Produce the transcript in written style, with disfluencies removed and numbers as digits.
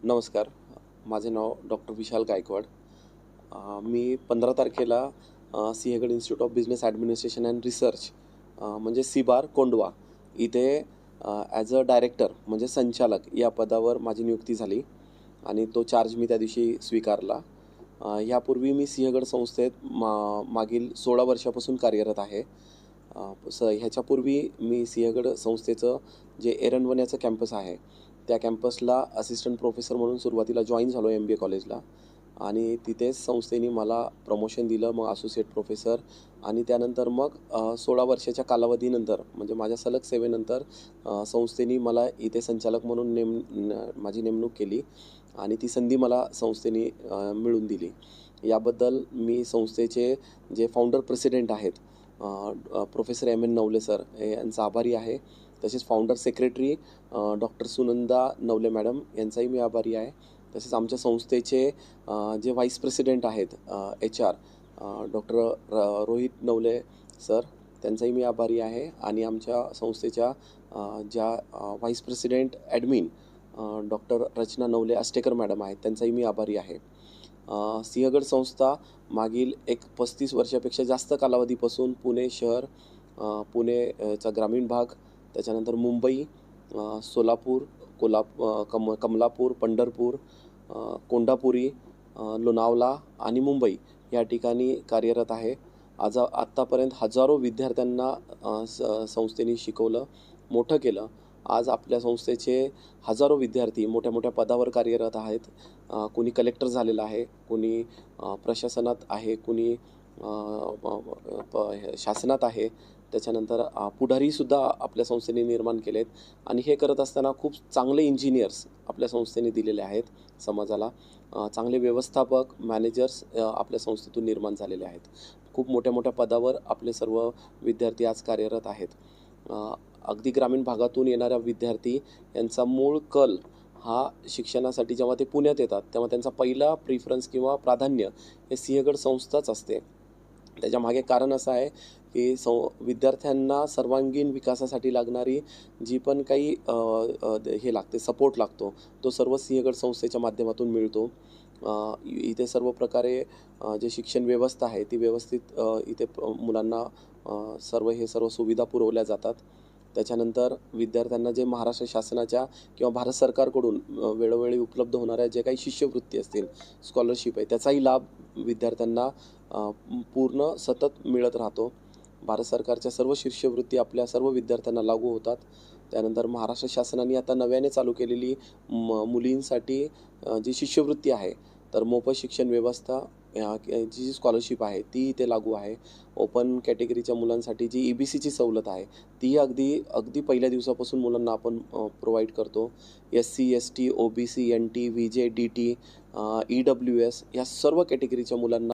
नमस्कार. माझे नाव डॉक्टर विशाल गायकवाड. मी 15 तारखेला Sinhagad institute of business administration and research म्हणजे सिबार, कोंडवा इथे ॲज अ डायरेक्टर म्हणजे संचालक या पदावर माझी नियुक्ती झाली आणि तो चार्ज मी त्या दिवशी स्वीकारला. यापूर्वी मी सिंहगड संस्थेत मागील 16 वर्षापासून कार्यरत आहे. ह्याच्यापूर्वी मी सिंहगड संस्थेचं जे एरंडवण्याचं कॅम्पस आहे, त्या कॅम्पसला असिस्टंट प्रोफेसर म्हणून सुरुवातीला जॉईन झालो MBA कॉलेजला आणि तिथेच संस्थेने मला प्रमोशन दिलं. मग असोसिएट प्रोफेसर आणि त्यानंतर मग 16 वर्षाच्या कालावधीनंतर म्हणजे माझ्या सलग सेवेनंतर संस्थेने मला इथे संचालक म्हणून माझी नेमणूक केली आणि ती संधी मला संस्थेने मिळवून दिली. याबद्दल मी संस्थेचे जे फाउंडर प्रेसिडेंट आहेत प्रोफेसर MN नवले सर यांचा आभारी आहे. तसेच founder secretary doctor Sunanda Navale madam यांचाही मी आभारी आहे. तसेच आमच्या संस्थेचे जे व्हाईस प्रेसिडेंट आहेत HR doctor Rohit Navale sir त्यांचाही मी आभारी आहे आणि आमच्या संस्थेच्या ज्या व्हाईस प्रेसिडेंट ॲडमिन डॉक्टर रचना नवले आष्टेकर मॅडम आहेत त्यांचाही मी आभारी आहे. सिंहगड संस्था मागील 35 वर्षापेक्षा जास्त कालावधीपासून पुणे शहर, पुणेचा ग्रामीण भाग, त्याच्यानंतर मुंबई, सोलापूर, कमलापूर, पंढरपूर, कोंढापुरी, लोणावळा आणि मुंबई या ठिकाणी कार्यरत आहे. आत्तापर्यंत हजारो विद्यार्थ्यांना संस्थेने शिकवलं, मोठं केलं. आज आपल्या संस्थेचे हजारो विद्यार्थी मोठ्या मोठ्या पदावर कार्यरत आहेत. कोणी कलेक्टर झालेलं आहे, कोणी प्रशासनात आहे, कोणी शासनात आहे. त्याच्यानंतर पुढारीसुद्धा आपल्या संस्थेने निर्माण केलेत आणि हे करत असताना खूप चांगले इंजिनियर्स आपल्या संस्थेने दिलेले आहेत समाजाला. चांगले व्यवस्थापक, मॅनेजर्स आपल्या संस्थेतून निर्माण झालेले आहेत. खूप मोठ्या मोठ्या पदावर आपले सर्व विद्यार्थी आज कार्यरत आहेत. अगदी ग्रामीण भागातून येणाऱ्या विद्यार्थी यांचा मूळ कल हा शिक्षणासाठी जेव्हा ते पुण्यात येतात तेव्हा त्यांचा पहिला प्रिफरन्स किंवा प्राधान्य हे सिंहगड संस्थाच असते. त्याच्यामागे कारण असं आहे की विद्यार्थ्यांना सर्वांगीण विकासासाठी लागणारी जी पण काही हे लागते, सपोर्ट लागतो, तो सर्व सिंहगड संस्थेच्या माध्यमातून मिळतो. इथे सर्व प्रकारे जे शिक्षण व्यवस्था आहे ती व्यवस्थित इथे मुलांना सर्व सुविधा पुरवल्या जातात. त्याच्यानंतर विद्यार्थ्यांना जे महाराष्ट्र शासनाच्या किंवा भारत सरकारकडून वेळोवेळी उपलब्ध होणाऱ्या जे काही शिष्यवृत्ती असतील, स्कॉलरशिप आहे, त्याचाही लाभ विद्यार्थ्यांना पूर्ण सतत मिळत राहतो. भारत सरकारच्या सर्व शिष्यवृत्ती आपल्या सर्व विद्यार्थ्यांना लागू होतात. त्यानंतर महाराष्ट्र शासनाने आता नव्याने चालू केलेली मुलींसाठी जी शिष्यवृत्ती आहे, तर मोफत शिक्षण व्यवस्था जी स्कॉलरशिप आहे ती इथे लागू आहे. ओपन कॅटेगरीच्या मुलांसाठी जी EBCची सवलत आहे ती अगदी पहिल्या दिवसापासून मुलांना आपण प्रोव्हाइड करतो. SC, ST, OBC, NT, VJ, DT, EWS या सर्व कॅटेगरीच्या मुलांना